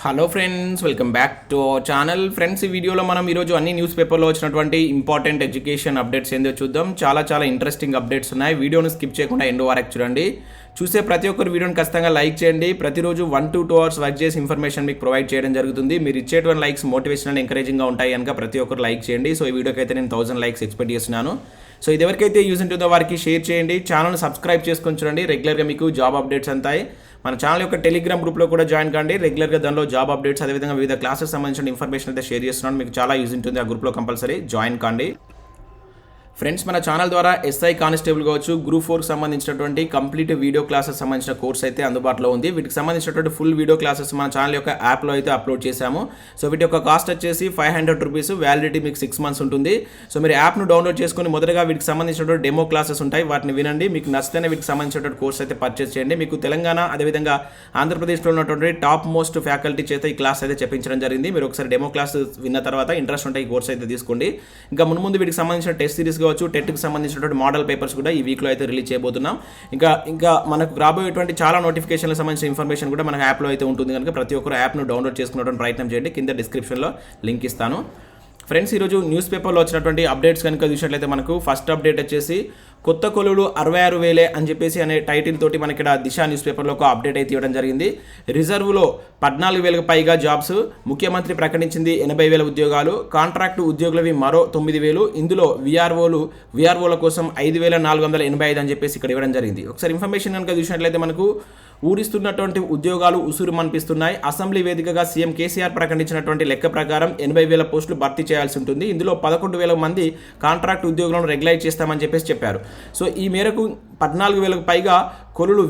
Hello friends, welcome back to our channel. Friends, ఈ వీడియోలో మనం ఈరోజు అన్ని న్యూస్ పేపర్లో వచ్చినటువంటి ఇంపార్టెంట్ ఎడ్యుకేషన్ అప్డేట్స్ ఏందో చూద్దాం. చాలా ఇంట్రెస్టింగ్ అప్డేట్స్ ఉన్నాయి. వీడియోను స్కిప్ చేయకుండా ఎండ్ వరకు చూడండి. చూసే ప్రతి ఒక్కరు వీడియోని ఖచ్చితంగా లైక్ చేయండి. ప్రతిరోజు 1 to 2 అవర్స్ వర్క్ చేసి ఇన్ఫర్మేషన్ మీకు ప్రొవైడ్ చేయడం జరుగుతుంది. మీరు ఇచ్చేటువంటి లైక్స్ మోటివేషనల్ ఎంకరేజింగ్గా ఉంటాయి కనుక ప్రతి ఒక్కరు లైక్ చేయండి. సో ఈ వీడియోకి అయితే నేను 1000 లైక్స్ ఎక్స్పెక్ట్ చేస్తున్నాను. సో ఇది ఎవరికైతే యూజ్ ఉంటుందో వారికి షేర్ చేయండి. ఛానల్ని సబ్స్క్రైబ్ చేసుకొని చూడండి. రెగ్యులర్గా మీకు జాబ్ అప్డేట్స్ అంతాయి. మన ఛానల్ యొక్క టెలిగ్రామ్ గ్రూప్లో కూడా జాయిన్ కండి. రెగ్యులర్గా దానిలో జాబ్ అప్డేట్స్ అదేవిధంగా వివిధ క్లాసెస్ సంబంధించిన ఇన్ఫర్మేషన్ అయితే షేర్ చేస్తున్నాను. మీకు చాలా యూజ్ ఉంటుంది. ఆ గ్రూప్లో కంపల్సరీ జాయిన్ కండి. ఫ్రెండ్స్, మన ఛానల్ ద్వారా ఎస్ఐ కానిస్టేబుల్ కావచ్చు, గ్రూప్ 4కి సంబంధించినటువంటి కంప్లీట్ వీడియో క్లాసెస్ సంబంధించిన కోర్స్ అయితే అందుబాటులో ఉంది. వీటికి సంబంధించినటువంటి ఫుల్ వీడియో క్లాసెస్ మన ఛానల్ యొక్క యాప్లో అయితే అప్లోడ్ చేశాము. సో వీటి యొక్క కాస్ట్ వచ్చేసి 500 రూపీస్, వ్యాలిడిటీ మీకు 6 months ఉంటుంది. సో మీరు యాప్ను డౌన్లోడ్ చేసుకుని మొదటగా వీటికి సంబంధించినటువంటి డెమో క్లాసెస్ ఉంటాయి, వాటిని వినండి. మీకు నచ్చితేనే వీటికి సంబంధించినటువంటి కోర్స్ అయితే పర్చేస్ చేయండి. మీకు తెలంగాణ అదేవిధంగా ఆంధ్రప్రదేశ్లో ఉన్నటువంటి టాప్ మోస్ట్ ఫ్యాకల్టీ చేత ఈ క్లాస్ అయితే చెప్పించడం జరిగింది. మీరు ఒకసారి డెమో క్లాస్ విన్న తర్వాత ఇంట్రెస్ట్ ఉంటే ఈ కోర్స్ అయితే తీసుకోండి. ఇంకా ముందు వీటికి సంబంధించిన టెస్ట్ సిరీస్ కావచ్చు, టెట్కి సంబంధించినటువంటి మోడల్ పేపర్స్ కూడా ఈ వీక్లో అయితే రిలీజ్ చేయబోతున్నాం. ఇంకా మనకు రాబోయేటువంటి చాలా నోటిఫికేషన్లకు సంబంధించిన ఇన్ఫర్మేషన్ కూడా మనకు యాప్లో అయితే ఉంటుంది కనుక ప్రతి ఒక్కరు యాప్ను డౌన్లోడ్ చేసుకునేటువంటి ప్రయత్నం చేయండి. కింద డిస్క్రిప్షన్లో లింక్ ఇస్తాను. ఫ్రెండ్స్, ఈరోజు న్యూస్ పేపర్లో వచ్చినటువంటి అప్డేట్స్ కనుక చూసినట్లయితే మనకు ఫస్ట్ అప్డేట్ వచ్చేసి కొత్త కొలువులు 66,000 అని చెప్పేసి అనే టైటిల్ తోటి మనకి ఇక్కడ దిశ న్యూస్ పేపర్లో ఒక అప్డేట్ అయితే ఇవ్వడం జరిగింది. రిజర్వ్లో 14,000కు పైగా జాబ్స్, ముఖ్యమంత్రి ప్రకటించింది 80,000 ఉద్యోగాలు, కాంట్రాక్టు ఉద్యోగులవి మరో 9,000, ఇందులో విఆర్ఓల కోసం 5,485 అని చెప్పేసి ఇక్కడ ఇవ్వడం జరిగింది. ఒకసారి ఇన్ఫర్మేషన్ కనుక చూసినట్లయితే మనకు ఊరిస్తున్నటువంటి ఉద్యోగాలు ఉసురు మనిపిస్తున్నాయి. అసెంబ్లీ వేదికగా సీఎం కేసీఆర్ ప్రకటించినటువంటి లెక్క ప్రకారం 80,000 పోస్టులు భర్తీ చేయాల్సి ఉంటుంది. ఇందులో 11,000 మంది కాంట్రాక్ట్ ఉద్యోగులను రెగ్యులైజ్ చేస్తామని చెప్పేసి చెప్పారు. సో ఈ మేరకు 14,000కు పైగా కొలులు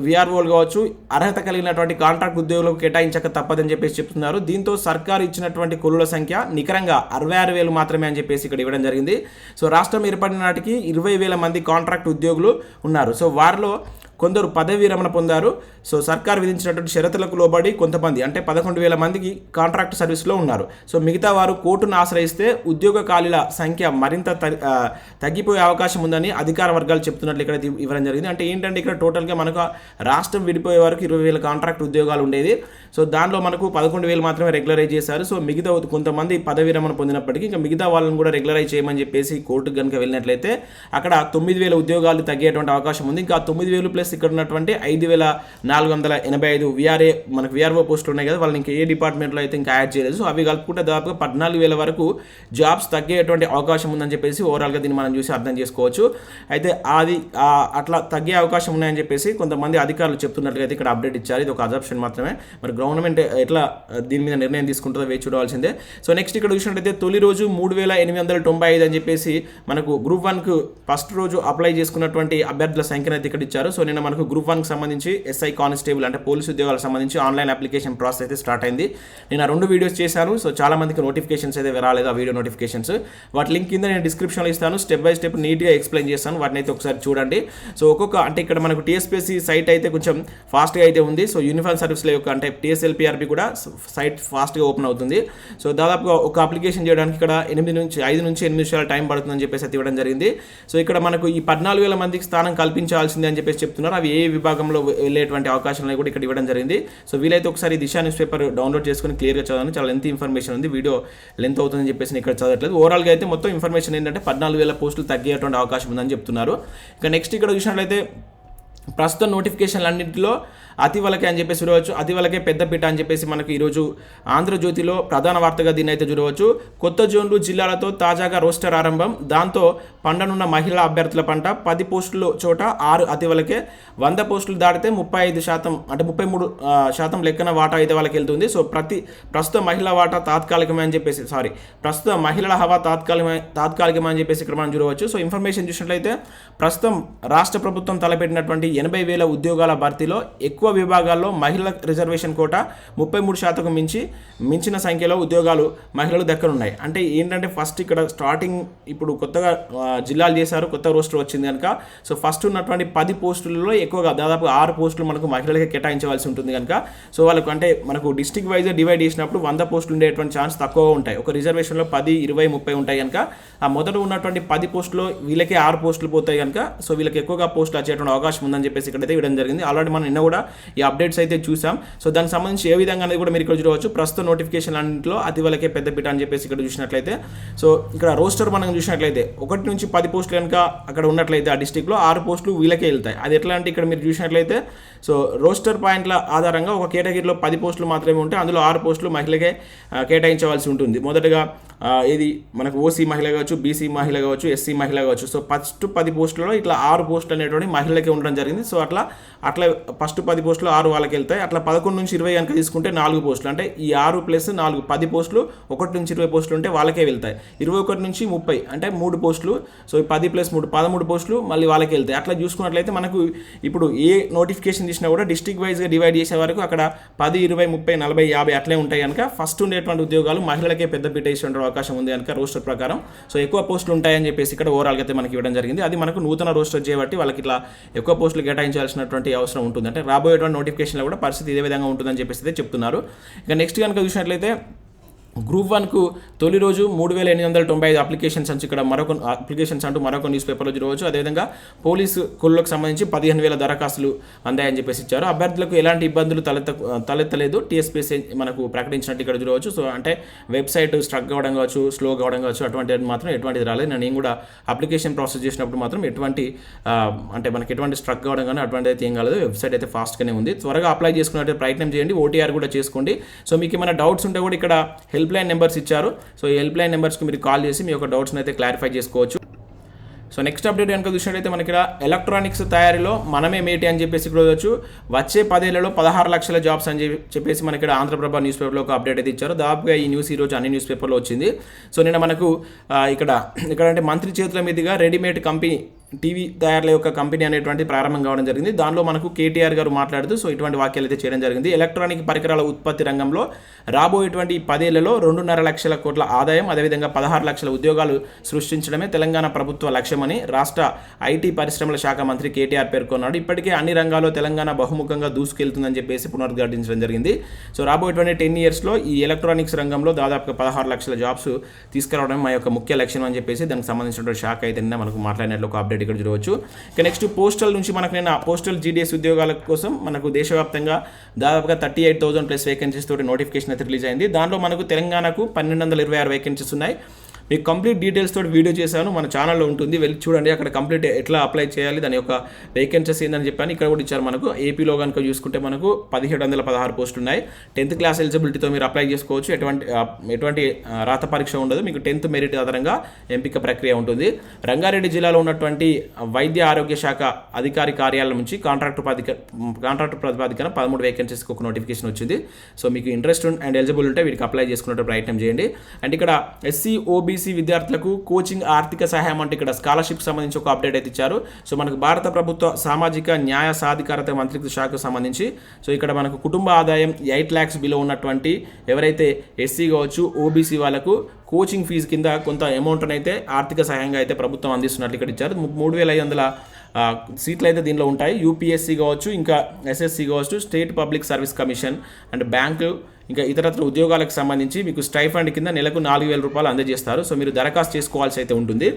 విఆర్ఓలు కావచ్చు, అర్హత కలిగినటువంటి కాంట్రాక్ట్ ఉద్యోగులకు కేటాయించక తప్పదని చెప్పేసి చెప్తున్నారు. దీంతో సర్కారు ఇచ్చినటువంటి కొలుల సంఖ్య నికరంగా 66,000 మాత్రమే అని చెప్పేసి ఇక్కడ ఇవ్వడం జరిగింది. సో రాష్ట్రం ఏర్పడిన నాటికి 20,000 మంది కాంట్రాక్ట్ ఉద్యోగులు ఉన్నారు. సో వారిలో కొందరు పదవి విరమణ పొందారు. సో సర్కార్ విధించినటువంటి షరతులకు లోబడి కొంతమంది అంటే 11,000 మందికి కాంట్రాక్ట్ సర్వీస్లో ఉన్నారు. సో మిగతా వారు కోర్టును ఆశ్రయిస్తే ఉద్యోగ ఖాళీల సంఖ్య మరింత తగ్గిపోయే అవకాశం ఉందని అధికార వర్గాలు చెప్తున్నట్లు ఇక్కడ ఇవ్వడం జరిగింది. అంటే ఏంటంటే ఇక్కడ టోటల్గా మనకు రాష్ట్రం విడిపోయే వరకు 20,000 కాంట్రాక్ట్ ఉద్యోగాలు ఉండేది. సో దానిలో మనకు 11,000 మాత్రమే రెగ్యులరైజ్ చేశారు. సో మిగతా కొంతమంది పదవి విరమణ పొందినప్పటికీ ఇంకా మిగతా వాళ్ళని కూడా రెగ్యులరైజ్ చేయమని చెప్పేసి కోర్టుకు కనుక వెళ్ళినట్లయితే అక్కడ 9,000 ఉద్యోగాలు తగ్గేటువంటి అవకాశం ఉంది. ఇంకా 9,000 ప్లస్ ఇక్కడ ఉన్నటువంటి 5,485 మనకు విఆర్ఓ పోస్టులు ఉన్నాయి కదా, వాళ్ళని ఇంకా ఏ డిపార్ట్మెంట్లో అయితే ఇంకా యాడ్ చేయలేదు. సో అవి కలుపుకుంటే దాదాపుగా 14,000 వరకు జాబ్స్ తగ్గేటువంటి అవకాశం ఉందని చెప్పేసి ఓవరాల్గా దీన్ని మనం చూసి అర్థం చేసుకోవచ్చు. అయితే అది అట్లా తగ్గే అవకాశం ఉన్నాయని చెప్పేసి కొంతమంది అధికారులు చెప్తున్నట్లుగా ఇక్కడ అప్డేట్ ఇచ్చారు. ఇది ఒక అజంప్షన్ మాత్రమే. మరి గవర్నమెంట్ ఎట్లా దీని మీద నిర్ణయం తీసుకుంటుందో వేచి చూడవలసిందే. సో నెక్స్ట్ ఇక్కడ చూసినట్లయితే తొలి రోజు 3,895 అని చెప్పేసి మనకు గ్రూప్ 1కు ఫస్ట్ రోజు అప్లై చేసుకున్నటువంటి అభ్యర్థుల సంఖ్యను అయితే ఇక్కడ ఇచ్చారు. సో నిన్న మనకు గ్రూప్ 1కి సంబంధించి ఎస్ఐ కానిస్టేబుల్ అంటే పోలీసు ఉద్యోగాలకు సంబంధించి ఆన్లైన్ అప్లికేషన్ ప్రాసెస్ అయితే స్టార్ట్ అయింది. నేను 2 వీడియోస్ చేశాను. సో చాలా మందికి నోటిఫికేషన్స్ అయితే రాలేదు, ఆ వీడియో నోటిఫికేషన్స్. వాటి లింక్ కింద నేను డిస్క్రిప్షన్లో ఇస్తాను. స్టెప్ బై స్టెప్ నీట్గా ఎక్స్ప్లెయిన్ చేస్తాను. వాటిని అయితే ఒకసారి చూడండి. సో అంటే ఇక్కడ మనకు టీఎస్పీఎస్సీ సైట్ అయితే కొంచెం ఫాస్ట్గా అయితే ఉంది. సో యూనిఫామ్ సర్వీస్ల యొక్క అంటే టీఎస్ఎల్పిఆర్బి కూడా సైట్ ఫాస్ట్గా ఓపెన్ అవుతుంది. సో దాదాపుగా ఒక అప్లికేషన్ చేయడానికి ఇక్కడ 5 నుంచి 8 నిమిషాల టైం పడుతుందని చెప్పేసి అయితే ఇవ్వడం జరిగింది. సో ఇక్కడ మనకు ఈ 14,000 మందికి స్థానం కల్పించాల్సిందే అని చెప్పేసి చెప్తున్నారు. అవి ఏ విభాగంలో వెళ్ళేటువంటి అవకాశాలను కూడా ఇక్కడ ఇవ్వడం జరిగింది. సో వీలైతే ఒకసారి దిశ న్యూస్ పేపర్ డౌన్లోడ్ చేసుకుని క్లియర్గా చదవండి. చాలా లెంత్ ఇన్ఫర్మేషన్ ఉంది, వీడియో లెంత్ అవుతుందని చెప్పేసి నేను ఇక్కడ చదవట్లేదు. ఓవరాల్గా అయితే మొత్తం ఇన్ఫర్మేషన్ ఏంటంటే 14,000 పోస్టులు తగ్గేటువంటి అవకాశం ఉందని చెప్తున్నారు. ఇక నెక్స్ట్ ఇక్కడ చూసినట్లయితే ప్రస్తుత నోటిఫికేషన్లన్నింటిలో అతివలకే అని చెప్పేసి చూడవచ్చు. అతివలకే పెద్దపీట అని చెప్పేసి మనకు ఈరోజు ఆంధ్రజ్యోతిలో ప్రధాన వార్తగా దీన్ని అయితే చూడవచ్చు. కొత్త జోన్లు జిల్లాలతో తాజాగా రోస్టర్ ఆరంభం. దాంతో పండనున్న మహిళా అభ్యర్థుల పంట 10 పోస్టుల చోట 6 అతివలకే. 100 పోస్టులు దాటితే 35% అంటే 33% లెక్కన వాటా అయితే వాళ్ళకి వెళ్తుంది. సో ప్రస్తుత మహిళా వాటా తాత్కాలికమే అని చెప్పేసి ప్రస్తుత మహిళల హవా తాత్కాలికమే అని చెప్పేసి ఇక్కడ మనం చూడవచ్చు. సో ఇన్ఫర్మేషన్ చూసినట్లయితే ప్రస్తుతం రాష్ట్ర ప్రభుత్వం తలపెట్టినటువంటి 80,000 ఉద్యోగాల భర్తీలో ఎక్కువ విభాగాల్లో మహిళల రిజర్వేషన్ కోట 33%కు మించిన సంఖ్యలో ఉద్యోగాలు మహిళలు దక్కనున్నాయి. అంటే ఏంటంటే ఫస్ట్ ఇక్కడ స్టార్టింగ్ ఇప్పుడు కొత్తగా జిల్లాలు చేశారు, కొత్త రోస్టర్ వచ్చింది కనుక సో ఫస్ట్ ఉన్నటువంటి 10 పోస్టులలో ఎక్కువగా దాదాపు 6 పోస్టులు మనకు మహిళలకి కేటాయించవలసి ఉంటుంది కనుక సో వాళ్ళకు అంటే మనకు డిస్ట్రిక్ట్ వైజ్ డివైడ్ చేసినప్పుడు 100 పోస్టులు ఉండేటువంటి ఛాన్స్ తక్కువగా ఉంటాయి. ఒక రిజర్వేషన్లో 10, 20, 30 ఉంటాయి కనుక ఆ మొదట ఉన్నటువంటి 10 పోస్టులో వీళ్ళకే 6 పోస్టులు పోతాయి కనుక సో వీళ్ళకి ఎక్కువగా పోస్టులు వచ్చేటువంటి అవకాశం ఉందని చెప్పేసి ఇక్కడైతే ఇవ్వడం జరిగింది. ఆల్రెడీ మనం నిన్న కూడా ఈ అప్డేట్స్ అయితే చూసాం. సో దానికి సంబంధించి ఏ విధంగా అనేది కూడా మీరు ఇక్కడ చూడవచ్చు. ప్రస్తుత నోటిఫికేషన్ అన్నింటిలో అతివలకే పెద్దపీట అని చెప్పేసి ఇక్కడ చూసినట్లయితే, సో ఇక్కడ రోస్టర్ మనం చూసినట్లయితే 1 నుంచి 10 పోస్టులు కనుక అక్కడ ఉన్నట్లయితే ఆ డిస్టిక్లో 6 పోస్టులు వీళ్ళకే వెళ్తాయి. అది ఎట్లా అంటే ఇక్కడ మీరు చూసినట్లయితే సో రోస్టర్ పాయింట్ల ఆధారంగా ఒక కేటగిరీలో 10 పోస్టులు మాత్రమే ఉంటాయి. అందులో 6 పోస్టులు మహిళకే కేటాయించవలసి ఉంటుంది. మొదటగా ఇది మనకు ఓసీ మహిళ కావచ్చు, బీసీ మహిళ కావచ్చు, ఎస్సీ మహిళ కావచ్చు. సో ఫస్ట్ 10 పోస్టులలో ఇట్లా 6 పోస్టులు అనేటువంటి మహిళలకే ఉండడం జరిగింది. సో అట్లా ఫస్ట్ 10 పోస్టులు 6 వాళ్ళకి వెళ్తాయి. అట్లా 11 నుంచి 20 కనుక తీసుకుంటే 4 పోస్టులు, అంటే ఈ 6 ప్లస్ 4 10 పోస్టులు 1 నుంచి 20 పోస్టులు ఉంటే వాళ్ళకే వెళ్తాయి. 21 నుంచి 30 అంటే 3 పోస్టులు. సో 10 ప్లస్ 3 13 పోస్టులు మళ్ళీ వాళ్ళకి వెళ్తాయి. అట్లా చూసుకున్నట్లయితే మనకు ఇప్పుడు ఏ నోటిఫికేషన్ తీసినా కూడా డిస్ట్రిక్ట్ వైజ్గా డివైడ్ చేసే వరకు అక్కడ 10, 20, 30, 40, 50 అట్లే ఉంటాయి కనుక ఫస్ట్ ఉండేటువంటి ఉద్యోగాలు మహిళలకే పెద్దపీట ఇచ్చే అవకాశం ఉంది కనుక రోస్టర్ ప్రకారం సో ఎక్కువ పోస్టులు ఉంటాయని చెప్పేసి ఇక్కడ ఓవరాల్గా అయితే మనకి ఇవ్వడం జరిగింది. అది మనకు నూతన రోస్టర్ చేయబట్టి వాళ్ళకి ఇట్లా ఎక్కువ పోస్టులు కేటాయించాల్సినటువంటి అవసరం ఉంటుంది. అంటే రాబోయేటువంటి నోటిఫికేషన్లో కూడా పరిస్థితి ఇదే విధంగా ఉంటుందని చెప్పేసి అయితే చెప్తున్నారు. ఇక నెక్స్ట్ కనుక చూసినట్లయితే గ్రూప్ 1కు తొలి రోజు 3895 అప్లికేషన్స్ అని ఇక్కడ మరొక న్యూస్ పేపర్లో చూడవచ్చు. అదేవిధంగా పోలీసు కొల్లులకు సంబంధించి 15,000 దరఖాస్తులు అందాయని చెప్పేసి ఇచ్చారు. అభ్యర్థులకు ఎలాంటి ఇబ్బందులు తలెత్తలేదు టీఎస్పీఎస్సీ మనకు ప్రకటించినట్టు ఇక్కడ చూడవచ్చు. సో అంటే వెబ్సైట్ స్ట్రక్ అవ్వడం కావచ్చు, స్లో కావడం కావచ్చు, అటువంటిది మాత్రం ఎటువంటిది రాలేదు. నేను కూడా అప్లికేషన్ ప్రాసెస్ చేసినప్పుడు మాత్రం ఎటువంటి అంటే మనకి ఎటువంటి స్ట్రక్ అవ్వడం కానీ అటువంటిది అయితే ఏం కాలేదు. వెబ్సైట్ అయితే ఫాస్ట్గానే ఉంది. త్వరగా అప్లై చేసుకున్నట్టు ప్రయత్నం చేయండి. ఓటీఆర్ కూడా చేసుకోండి. సో మీకు ఏమైనా డౌట్స్ ఉంటే కూడా ఇక్కడ హెల్ప్ లైన్ నెంబర్స్ ఇచ్చారు. సో ఈ హెల్ప్ లైన్ నెంబర్స్కి మీరు కాల్ చేసి మీ యొక్క డౌట్స్ని అయితే క్లారిఫై చేసుకోవచ్చు. సో నెక్స్ట్ అప్డేట్ కనుక చూసినట్లయితే మనకి ఇక్కడ ఎలక్ట్రానిక్స్ తయారీలో మనమే మేటి అని చెప్పేసి ఇక్కడ వచ్చి వచ్చే 10 ఏళ్లలో 16 లక్షల జాబ్స్ అని చెప్పేసి మనకి ఇక్కడ ఆంధ్రప్రభ న్యూస్ పేపర్లో ఒక అప్డేట్ అయితే ఇచ్చారు. దాదాపుగా ఈ న్యూస్ ఈరోజు అన్ని న్యూస్ పేపర్లో వచ్చింది. సో నేను మనకు ఇక్కడ అంటే మంత్రి చేతుల మీదుగా రెడీమేడ్ కంపెనీ టీవీ తయారుల యొక్క కంపెనీ అనేటువంటి ప్రారంభం కావడం జరిగింది. దానిలో మనకు కేటీఆర్ గారు మాట్లాడుతూ సో ఇటువంటి వాక్యాలు అయితే చేయడం జరిగింది. ఎలక్ట్రానిక్ పరికరాల ఉత్పత్తి రంగంలో రాబోయేటువంటి 10 ఏళ్లలో 2.5 లక్షల కోట్ల ఆదాయం, అదేవిధంగా 16 లక్షల ఉద్యోగాలు సృష్టించడమే తెలంగాణ ప్రభుత్వ లక్ష్యమని రాష్ట్ర ఐటీ పరిశ్రమల శాఖ మంత్రి కేటీఆర్ పేర్కొన్నాడు. ఇప్పటికే అన్ని రంగాల్లో తెలంగాణ బహుముఖంగా దూసుకెళ్తుందని చెప్పేసి పునరుద్ఘాటించడం జరిగింది. సో రాబోయేటువంటి 10 ఇయర్స్లో ఈ ఎలక్ట్రానిక్స్ రంగంలో దాదాపుగా 16 లక్షల జాబ్స్ తీసుకురావడం మా యొక్క ముఖ్య లక్ష్యం అని చెప్పేసి దానికి సంబంధించినటువంటి శాఖ అయితే మనకు మాట్లాడినట్లు ఒక అప్డేట్ ఇక్కడ చూడవచ్చు. ఇక నెక్స్ట్ పోస్టల్ నుంచి మనకు నేను పోస్టల్ జీడీఎస్ ఉద్యోగాల కోసం మనకు దేశవ్యాప్తంగా దాదాపుగా 38,000+ వేకెన్సీస్ తోటి నోటిఫికేషన్ అయితే రిలీజ్ అయింది. దాంట్లో మనకు తెలంగాణకు 1226 వేకెన్సీస్ ఉన్నాయి. మీకు కంప్లీట్ డీటెయిల్స్ తోటి వీడియో చేశాను, మన ఛానల్లో ఉంటుంది, వెళ్ళి చూడండి. అక్కడ కంప్లీట్ ఎట్లా అప్లై చేయాలి, దాని యొక్క వేకెన్సీస్ ఏందని చెప్పాను. ఇక్కడ కూడా ఇచ్చారు మనకు. ఏపీలో కనుక చూసుకుంటే మనకు 1716 పోస్టులు ఉన్నాయి. 10th క్లాస్ ఎలిజిబిలిటీతో మీరు అప్లై చేసుకోవచ్చు. ఎటువంటి రాత పరీక్ష ఉండదు. మీకు 10th మెరిట్ ఆధారంగా ఎంపిక ప్రక్రియ ఉంటుంది. రంగారెడ్డి జిల్లాలో ఉన్నటువంటి వైద్య ఆరోగ్య శాఖ అధికారి కార్యాలయం నుంచి కాంట్రాక్ట్ ప్రాతిపదికన 13 వేకెన్సీస్కి ఒక నోటిఫికేషన్ వచ్చింది. సో మీకు ఇంట్రెస్ట్ అండ్ ఎలిజిబుల్ ఉంటే వీటికి అప్లై చేసుకునే ప్రయత్నం చేయండి. అండ్ ఇక్కడ ఎస్సీ ఓబీసీ విద్యార్థులకు కోచింగ్ ఆర్థిక సహాయం అంటే ఇక్కడ స్కాలర్షిప్ సంబంధించి ఒక అప్డేట్ అయితే ఇచ్చారు. సో మనకు భారత ప్రభుత్వ సామాజిక న్యాయ సాధికారత మంత్రిత్వ శాఖకు సంబంధించి సో ఇక్కడ మనకు కుటుంబ ఆదాయం 8 lakhs బిలో ఉన్నటువంటి ఎవరైతే ఎస్సీ కావచ్చు, ఓబీసీ వాళ్ళకు కోచింగ్ ఫీజు కింద కొంత అమౌంట్ అయితే ఆర్థిక సహాయంగా అయితే ప్రభుత్వం అందిస్తున్నట్లు ఇక్కడ ఇచ్చారు. 3,500 సీట్లు అయితే దీనిలో ఉంటాయి. యూపీఎస్సీ కావచ్చు, ఇంకా ఎస్ఎస్సీ కావచ్చు, state public service commission and bank ఇంకా ఇతరత్ర ఉద్యోగాలకు సంబంధించి మీకు స్టైఫండ్ కింద నెలకు 4,000 రూపాయలు అందజేస్తారు. సో మీరు దరఖాస్తు చేసుకోవాల్సి అయితే ఉంటుంది.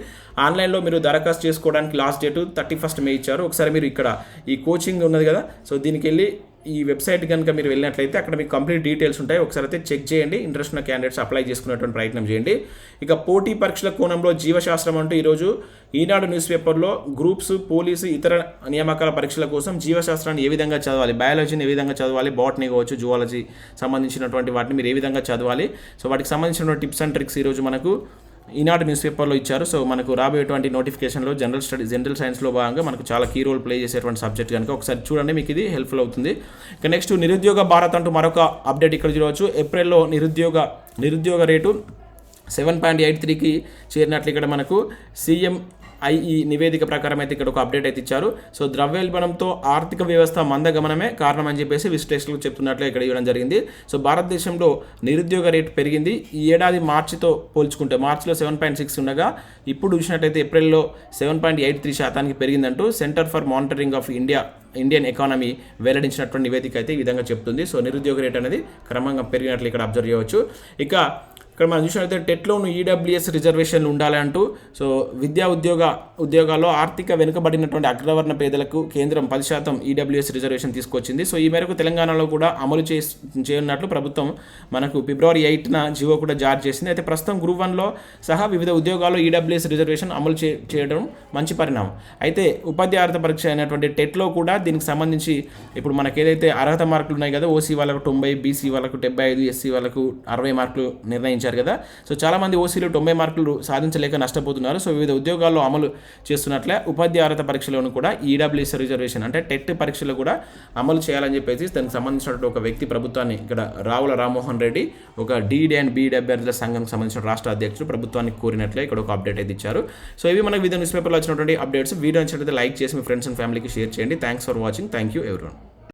ఆన్లైన్లో మీరు దరఖాస్తు చేసుకోవడానికి లాస్ట్ డేట్ 31st May ఇచ్చారు. ఒకసారి మీరు ఇక్కడ ఈ కోచింగ్ ఉన్నది కదా, సో దీనికి వెళ్ళి ఈ వెబ్సైట్ కనుక మీరు వెళ్ళినట్లయితే అక్కడ మీకు కంప్లీట్ డీటెయిల్స్ ఉంటాయి. ఒకసారి అయితే చెక్ చేయండి. ఇంట్రెస్ట్ ఉన్న క్యాండిడేట్స్ అప్లై చేసుకునేటువంటి ప్రయత్నం చేయండి. ఇక పోటీ పరీక్షల కోణంలో జీవశాస్త్రం అంటూ ఈరోజు ఈనాడు న్యూస్ పేపర్లో గ్రూప్స్, పోలీసు, ఇతర నియామకాల పరీక్షల కోసం జీవశాస్త్రాన్ని ఏ విధంగా చదవాలి, బయాలజీని ఏ విధంగా చదవాలి, బాటనీ కావచ్చు, జువాలజీ సంబంధించినటువంటి వాటిని మీరు ఏ విధంగా చదవాలి, సో వాటికి సంబంధించిన టిప్స్ అండ్ ట్రిక్స్ ఈరోజు మనకు ఈనాడు న్యూస్ పేపర్లో ఇచ్చారు. సో మనకు రాబోయేటువంటి నోటిఫికేషన్లో జనరల్ సైన్స్లో భాగంగా మనకు చాలా కీ రోల్ ప్లే చేసేటువంటి సబ్జెక్ట్ కనుక ఒకసారి చూడండి, మీకు ఇది హెల్ప్ఫుల్ అవుతుంది. ఇక నెక్స్ట్ నిరుద్యోగ భారత్ అంటూ మరొక అప్డేట్ ఇక్కడ చూడవచ్చు. ఏప్రిల్లో నిరుద్యోగ రేటు 7.83కి చేరినట్లు ఇక్కడ మనకు CMIE నివేదిక ప్రకారం అయితే ఇక్కడ ఒక అప్డేట్ అయితే ఇచ్చారు. సో ద్రవ్యోల్బణంతో ఆర్థిక వ్యవస్థ మందగమనమే కారణం అని చెప్పేసి విశ్లేషకులు చెప్తున్నట్లు ఇక్కడ ఇవ్వడం జరిగింది. సో భారతదేశంలో నిరుద్యోగ రేటు పెరిగింది. ఈ ఏడాది మార్చితో పోల్చుకుంటే మార్చిలో 7.6 ఉండగా ఇప్పుడు చూసినట్లయితే ఏప్రిల్లో 7.83% పెరిగిందంటూ centre for monitoring of Indian economy వెల్లడించినటువంటి నివేదిక అయితే ఈ విధంగా చెప్తుంది. సో నిరుద్యోగ రేట్ అనేది క్రమంగా పెరిగినట్లు ఇక్కడ అబ్జర్వ్ చేయవచ్చు. ఇక ఇక్కడ మనం చూసినట్లయితే టెట్లోను ఈడబ్ల్యూఎస్ రిజర్వేషన్లు ఉండాలి అంటూ సో ఉద్యోగాల్లో ఆర్థిక వెనుకబడినటువంటి అగ్రవర్ణ పేదలకు కేంద్రం 10% ఈడబ్ల్యూఎస్ రిజర్వేషన్ తీసుకొచ్చింది. సో ఈ మేరకు తెలంగాణలో కూడా అమలు చేయనున్నట్లు ప్రభుత్వం మనకు ఫిబ్రవరి 8న జివో కూడా జారీ చేసింది. అయితే ప్రస్తుతం గ్రూప్ 1లో సహా వివిధ ఉద్యోగాల్లో ఈడబ్ల్యూఎస్ రిజర్వేషన్ అమలు చేయడం మంచి పరిణామం. అయితే ఉపాధ్యాయ అర్హత పరీక్ష అయినటువంటి టెట్లో కూడా దీనికి సంబంధించి ఇప్పుడు మనకి ఏదైతే అర్హత మార్కులు ఉన్నాయి కదా, ఓసీ వాళ్ళకు 90, బీసీ వాళ్ళకు 75, ఎస్సీ వాళ్ళకు 60 మార్కులు నిర్ణయించారు కదా. సో చాలామంది ఓసీలు 90 మార్కులు సాధించలేక నష్టపోతున్నారు. సో వివిధ ఉద్యోగాల్లో అమలు చేస్తున్నట్లే ఉపాధ్యాయ అర్హత పరీక్షలోను కూడా ఈడబ్ల్యూఎస్ రిజర్వేషన్ అంటే టెట్ పరీక్షలు కూడా అమలు చేయాలని చెప్పేసి దానికి సంబంధించినటువంటి ఒక వ్యక్తి ప్రభుత్వాన్ని ఇక్కడ రావుల రామ్మోహన్ రెడ్డి ఒక డీడీ అండ్ బీఈడీ అభ్యర్థుల సంఘానికి సంబంధించిన రాష్ట్ర అధ్యక్షుడు ప్రభుత్వానికి కోరినట్లే ఇక్కడ ఒక అప్డేట్ అయితే ఇచ్చారు. సో ఇవి మనకు వివిధ న్యూస్ పేపర్లో వచ్చినటువంటి అప్డేట్స్. వీడియో నచ్చినట్లయితే లైక్ చేసి మీ ఫ్రెండ్స్ అండ్ ఫ్యామిలీకి షేర్ చేయండి. Thanks for watching. Thank you everyone.